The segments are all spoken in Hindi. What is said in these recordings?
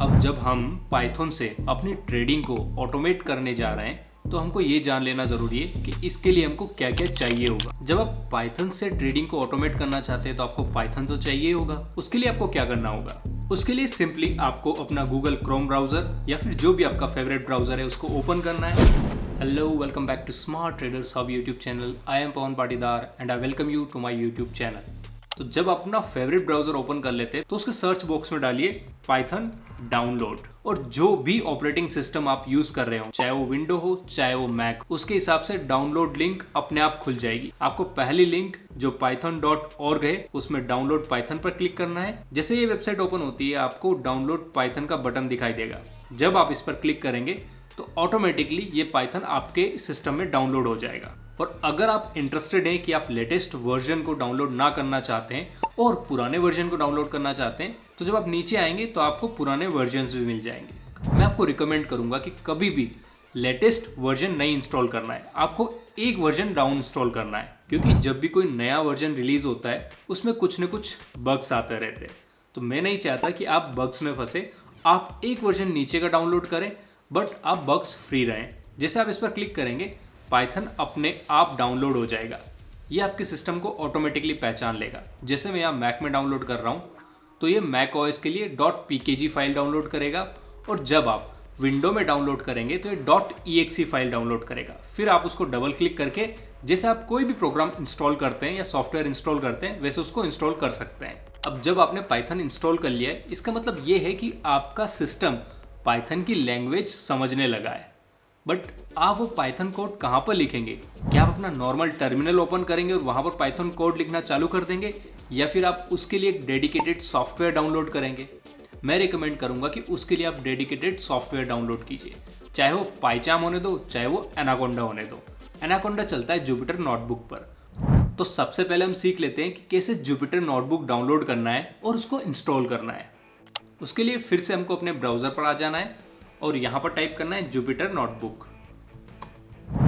अब जब हम पाइथन से अपनी ट्रेडिंग को ऑटोमेट करने जा रहे हैं तो हमको ये जान लेना ज़रूरी है कि इसके लिए हमको क्या क्या चाहिए होगा। जब आप पाइथन से ट्रेडिंग को ऑटोमेट करना चाहते हैं तो आपको पाइथन तो चाहिए होगा। उसके लिए आपको क्या करना होगा? उसके लिए सिंपली आपको अपना गूगल क्रोम ब्राउज़र या फिर जो भी आपका फेवरेट ब्राउज़र है उसको ओपन करना है। Hello, welcome back to smart traders hub YouTube channel. I am Pavan Patidar and I welcome you to my YouTube channel. तो जब अपना फेवरेट ब्राउजर ओपन कर लेते हैं तो उसके सर्च बॉक्स में डालिए पाइथन डाउनलोड, और जो भी ऑपरेटिंग सिस्टम आप यूज कर रहे हो, चाहे वो विंडो हो चाहे वो मैक, उसके हिसाब से डाउनलोड लिंक अपने आप खुल जाएगी। आपको पहली लिंक जो python.org है उसमें डाउनलोड पाइथन पर क्लिक करना है। जैसे ये वेबसाइट ओपन होती है आपको डाउनलोड पाइथन का बटन दिखाई देगा। जब आप इस पर क्लिक करेंगे तो ऑटोमेटिकली ये पाइथन आपके सिस्टम में डाउनलोड हो जाएगा। और अगर आप इंटरेस्टेड हैं कि आप लेटेस्ट वर्जन को डाउनलोड ना करना चाहते हैं और पुराने वर्जन को डाउनलोड करना चाहते हैं, तो जब आप नीचे आएंगे तो आपको पुराने वर्जन्स भी मिल जाएंगे। मैं आपको रिकमेंड करूंगा कि कभी भी लेटेस्ट वर्जन नहीं इंस्टॉल करना है, आपको एक वर्जन डाउन इंस्टॉल करना है, क्योंकि जब भी कोई नया वर्जन रिलीज होता है उसमें कुछ न कुछ बग्स आते रहते हैं। तो मैं नहीं चाहता कि आप बग्स में फंसे। आप एक वर्जन नीचे का डाउनलोड करें बट आप बग्स फ्री रहें। जैसे आप इस पर क्लिक करेंगे पाइथन अपने आप डाउनलोड हो जाएगा। ये आपके सिस्टम को ऑटोमेटिकली पहचान लेगा। जैसे मैं यहाँ मैक में डाउनलोड कर रहा हूँ तो ये मैक ओएस के लिए .pkg फाइल डाउनलोड करेगा, और जब आप विंडो में डाउनलोड करेंगे तो ये .exe फाइल डाउनलोड करेगा। फिर आप उसको डबल क्लिक करके जैसे आप कोई भी प्रोग्राम इंस्टॉल करते हैं या सॉफ्टवेयर इंस्टॉल करते हैं वैसे उसको इंस्टॉल कर सकते हैं। अब जब आपने पाइथन इंस्टॉल कर लिया है, इसका मतलब ये है कि आपका सिस्टम पाइथन की लैंग्वेज समझने लगा है। बट आप वो पाइथन कोड कहाँ पर लिखेंगे? क्या आप अपना नॉर्मल टर्मिनल ओपन करेंगे और वहाँ पर पाइथन कोड लिखना चालू कर देंगे, या फिर आप उसके लिए एक डेडिकेटेड सॉफ्टवेयर डाउनलोड करेंगे? मैं रिकमेंड करूँगा कि उसके लिए आप डेडिकेटेड सॉफ्टवेयर डाउनलोड कीजिए, चाहे वो पाइचाम होने दो चाहे वो एनाकोंडा होने दो। एनाकोंडा चलता है जुपिटर नोटबुक पर। तो सबसे पहले हम सीख लेते हैं कि कैसे जुपिटर नोटबुक डाउनलोड करना है और उसको इंस्टॉल करना है। उसके लिए फिर से हमको अपने ब्राउज़र पर आ जाना है और यहाँ पर टाइप करना है Jupyter notebook.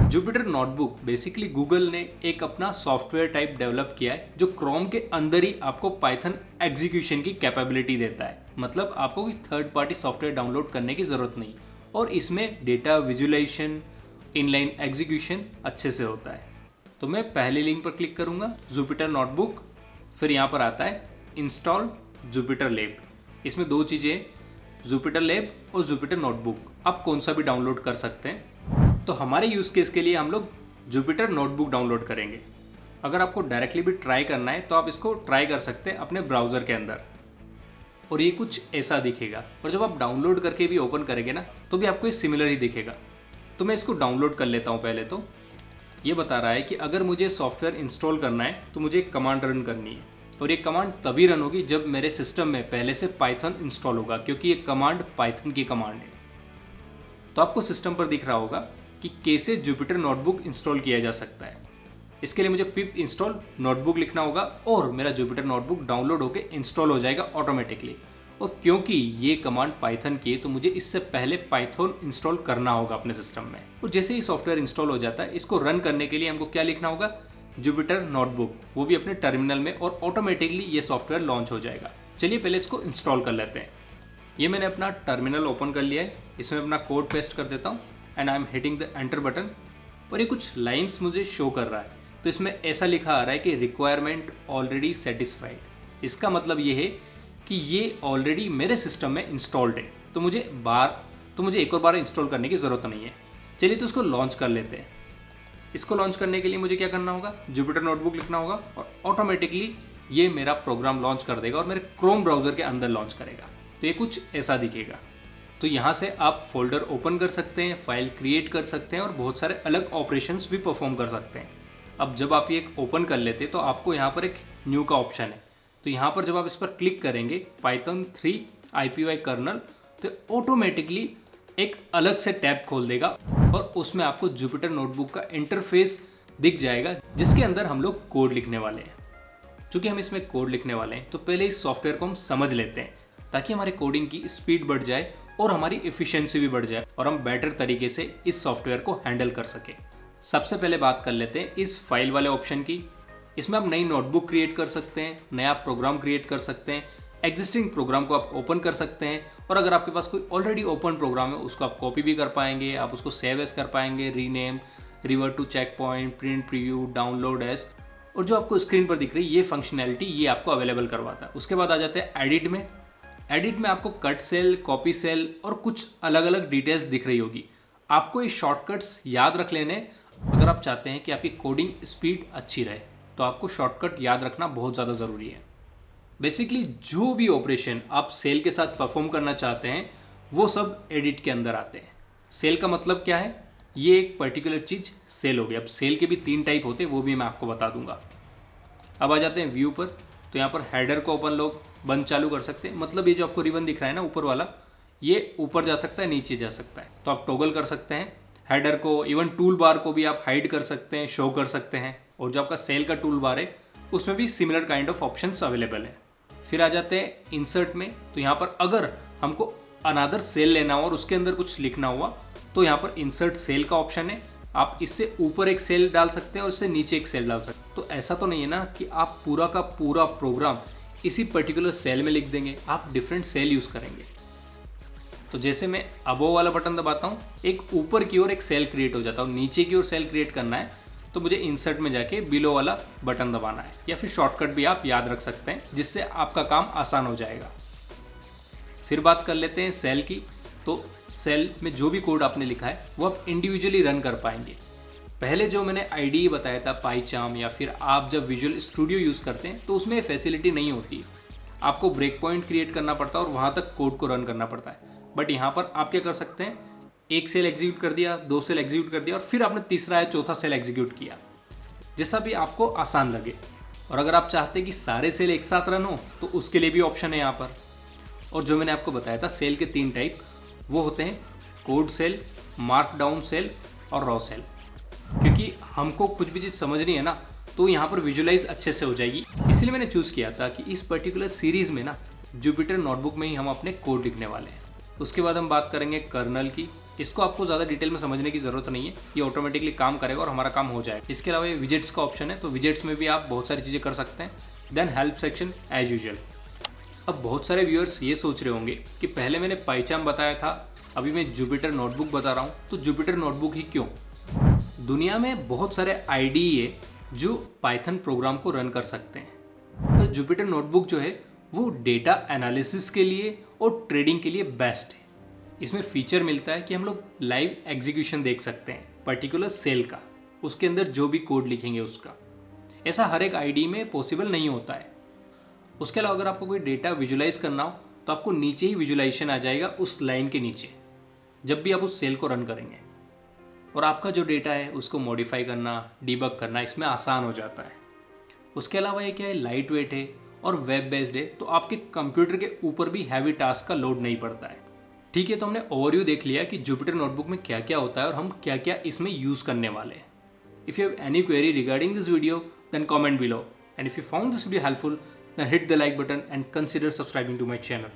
Jupyter notebook basically Google ने एक अपना सॉफ्टवेयर टाइप डेवलप किया है जो क्रोम के अंदर ही आपको पाइथन एग्जीक्यूशन की कैपेबिलिटी देता है। मतलब आपको कोई थर्ड पार्टी सॉफ्टवेयर डाउनलोड करने की ज़रूरत नहीं, और इसमें डेटा विजुअलाइजेशन, इनलाइन एग्जीक्यूशन अच्छे से होता है। तो मैं पहली लिंक पर क्लिक करूँगा, जुपिटर नोटबुक। फिर यहाँ पर आता है इंस्टॉल जुपिटर लैब। इसमें दो चीज़ें, जुपिटर लैब और जुपिटर नोटबुक। आप कौन सा भी डाउनलोड कर सकते हैं। तो हमारे यूज़ केस के लिए हम लोग जुपिटर नोटबुक डाउनलोड करेंगे। अगर आपको डायरेक्टली भी ट्राई करना है तो आप इसको ट्राई कर सकते हैं अपने ब्राउज़र के अंदर, और ये कुछ ऐसा दिखेगा। और जब आप डाउनलोड करके भी ओपन करेंगे ना तो भी आपको ये सिमिलर ही दिखेगा। तो मैं इसको डाउनलोड कर लेता हूँ। पहले तो ये बता रहा है कि अगर मुझे सॉफ्टवेयर इंस्टॉल करना है तो मुझे एक कमांड रन करनी है, और ये कमांड तभी रन होगी जब मेरे सिस्टम में पहले से पाइथन इंस्टॉल होगा, क्योंकि ये कमांड पाइथन की कमांड है। तो आपको सिस्टम पर दिख रहा होगा कि कैसे जुपिटर नोटबुक इंस्टॉल किया जा सकता है। इसके लिए मुझे पिप इंस्टॉल नोटबुक लिखना होगा और मेरा जुपिटर नोटबुक डाउनलोड होकर इंस्टॉल हो जाएगा ऑटोमेटिकली। और क्योंकि ये कमांड पाइथन की है तो मुझे इससे पहले पाइथन इंस्टॉल करना होगा अपने सिस्टम में। और जैसे ही सॉफ्टवेयर इंस्टॉल हो जाता है, इसको रन करने के लिए हमको क्या लिखना होगा? जुपिटर नोटबुक, वो भी अपने टर्मिनल में, और ऑटोमेटिकली ये सॉफ्टवेयर लॉन्च हो जाएगा। चलिए पहले इसको इंस्टॉल कर लेते हैं। ये मैंने अपना टर्मिनल ओपन कर लिया है। इसमें अपना कोड पेस्ट कर देता हूँ and I am hitting the enter button, और ये कुछ लाइन्स मुझे शो कर रहा है। तो इसमें ऐसा लिखा आ रहा है कि रिक्वायरमेंट ऑलरेडी सेटिस्फाइड। इसका मतलब ये है कि ये ऑलरेडी मेरे सिस्टम में इंस्टॉल्ड है, तो मुझे एक और बार इंस्टॉल करने की ज़रूरत नहीं है। चलिए तो इसको लॉन्च कर लेते हैं। इसको लॉन्च करने के लिए मुझे क्या करना होगा? जुपिटर नोटबुक लिखना होगा और ऑटोमेटिकली ये मेरा प्रोग्राम लॉन्च कर देगा और मेरे क्रोम ब्राउज़र के अंदर लॉन्च करेगा। तो ये कुछ ऐसा दिखेगा। तो यहाँ से आप फोल्डर ओपन कर सकते हैं, फाइल क्रिएट कर सकते हैं और बहुत सारे अलग ऑपरेशंस भी परफॉर्म कर सकते हैं। अब जब आप ये ओपन कर लेते हैं तो आपको यहाँ पर एक न्यू का ऑप्शन है। तो यहाँ पर जब आप इस पर क्लिक करेंगे पाइथन 3 IPY कर्नल, तो ऑटोमेटिकली एक अलग से टैब खोल देगा और उसमें आपको जुपिटर नोटबुक का इंटरफेस दिख जाएगा, जिसके अंदर हम लोग कोड लिखने वाले हैं। चूँकि हम इसमें कोड लिखने वाले हैं तो पहले इस सॉफ्टवेयर को हम समझ लेते हैं, ताकि हमारे कोडिंग की स्पीड बढ़ जाए और हमारी एफिशिएंसी भी बढ़ जाए और हम बेटर तरीके से इस सॉफ्टवेयर को हैंडल कर सकें। सबसे पहले बात कर लेते हैं इस फाइल वाले ऑप्शन की। इसमें आप नई नोटबुक क्रिएट कर सकते हैं, नया प्रोग्राम क्रिएट कर सकते हैं, एग्जिस्टिंग प्रोग्राम को आप ओपन कर सकते हैं और अगर आपके पास कोई ऑलरेडी ओपन प्रोग्राम है उसको आप कॉपी भी कर पाएंगे, आप उसको सेव एज कर पाएंगे, rename, revert to check point, print preview, download as, और जो आपको स्क्रीन पर दिख रही है ये फंक्शनैलिटी ये आपको अवेलेबल करवाता है। उसके बाद आ जाते हैं एडिट में। एडिट में आपको कट सेल, कॉपी सेल और कुछ अलग अलग डिटेल्स दिख रही होगी। आपको ये शॉर्टकट्स याद रख लेने। अगर आप चाहते हैं कि आपकी कोडिंग स्पीड अच्छी रहे तो आपको शॉर्टकट याद रखना बहुत ज़्यादा ज़रूरी है। बेसिकली जो भी ऑपरेशन आप सेल के साथ परफॉर्म करना चाहते हैं वो सब एडिट के अंदर आते हैं। सेल का मतलब क्या है, ये एक पर्टिकुलर चीज़ सेल हो गई। अब सेल के भी 3 टाइप होते हैं, वो भी मैं आपको बता दूंगा। अब आ जाते हैं व्यू पर। तो यहाँ पर हेडर को अपन लोग बंद चालू कर सकते हैं। मतलब ये जो आपको रिबन दिख रहा है ना ऊपर वाला, ये ऊपर जा सकता है, नीचे जा सकता है, तो आप टॉगल कर सकते हैं हेडर को। इवन टूल बार को भी आप हाइड कर सकते हैं, शो कर सकते हैं। और जो आपका सेल का टूल बार है उसमें भी similar kind of options available है। फिर आ जाते हैं इंसर्ट में। तो यहाँ पर अगर हमको अनदर सेल लेना हो और उसके अंदर कुछ लिखना हुआ तो यहाँ पर इंसर्ट सेल का ऑप्शन है। आप इससे ऊपर एक सेल डाल सकते हैं और इससे नीचे एक सेल डाल सकते हैं। तो ऐसा तो नहीं है ना कि आप पूरा का पूरा प्रोग्राम इसी पर्टिकुलर सेल में लिख देंगे, आप डिफरेंट सेल यूज़ करेंगे। तो जैसे मैं अबोव वाला बटन दबाता हूँ, एक ऊपर की ओर एक सेल क्रिएट हो जाता है, और नीचे की ओर सेल क्रिएट करना है तो मुझे इंसर्ट में जाके बिलो वाला बटन दबाना है, या फिर शॉर्टकट भी आप याद रख सकते हैं जिससे आपका काम आसान हो जाएगा। फिर बात कर लेते हैं सेल की। तो सेल में जो भी कोड आपने लिखा है वो आप इंडिविजुअली रन कर पाएंगे। पहले जो मैंने आईडीई बताया था पाइचार्म, या फिर आप जब विजुअल स्टूडियो यूज़ करते हैं तो उसमें फैसिलिटी नहीं होती। आपको ब्रेक पॉइंट क्रिएट करना पड़ता है और वहाँ तक कोड को रन करना पड़ता है। बट यहाँ पर आप क्या कर सकते हैं, एक सेल एग्जीक्यूट कर दिया, 2 सेल एग्जीक्यूट कर दिया, और फिर आपने तीसरा या चौथा सेल एग्जीक्यूट किया, जैसा भी आपको आसान लगे। और अगर आप चाहते हैं कि सारे सेल एक साथ रन हो तो उसके लिए भी ऑप्शन है यहाँ पर। और जो मैंने आपको बताया था सेल के 3 टाइप, वो होते हैं code cell, markdown cell और रॉ सेल। क्योंकि हमको कुछ भी चीज़ समझनी है ना तो यहाँ पर विजुलाइज अच्छे से हो जाएगी। इसलिए मैंने चूज़ किया था कि इस पर्टिकुलर सीरीज़ में ना जुपिटर नोटबुक में ही हम अपने कोड लिखने वाले हैं। उसके बाद हम बात करेंगे कर्नल की। इसको आपको ज़्यादा डिटेल में समझने की ज़रूरत नहीं है, ये ऑटोमेटिकली काम करेगा और हमारा काम हो जाएगा। इसके अलावा ये विजेट्स का ऑप्शन है, तो विजेट्स में भी आप बहुत सारी चीज़ें कर सकते हैं। Then help section as usual. अब बहुत सारे व्यूअर्स ये सोच रहे होंगे कि पहले मैंने पाइचार्म बताया था, अभी मैं जुपिटर नोटबुक बता रहा हूँ, तो जुपिटर नोटबुक ही क्यों? दुनिया में बहुत सारे आईडीई है जो पाइथन प्रोग्राम को रन कर सकते हैं। तो जुपिटर नोटबुक जो है वो डेटा एनालिसिस के लिए और ट्रेडिंग के लिए बेस्ट है। इसमें फीचर मिलता है कि हम लोग लाइव एग्जीक्यूशन देख सकते हैं पर्टिकुलर सेल का, उसके अंदर जो भी कोड लिखेंगे उसका। ऐसा हर एक आईडी में पॉसिबल नहीं होता है। उसके अलावा अगर आपको कोई डेटा विजुलाइज करना हो तो आपको नीचे ही विजुलाइजेशन आ जाएगा उस लाइन के नीचे, जब भी आप उस सेल को रन करेंगे। और आपका जो डेटा है उसको मॉडिफाई करना, डीबग करना इसमें आसान हो जाता है। उसके अलावा ये क्या है, लाइट वेट है और वेब बेस्ड है, तो आपके कंप्यूटर के ऊपर भी हैवी टास्क का लोड नहीं पड़ता है। ठीक है, तो हमने ओवरव्यू देख लिया कि जुपिटर नोटबुक में क्या क्या होता है और हम क्या क्या इसमें यूज़ करने वाले हैं। If you have any query regarding this video then comment below, and if you found this video helpful then hit the like button and consider subscribing to my channel.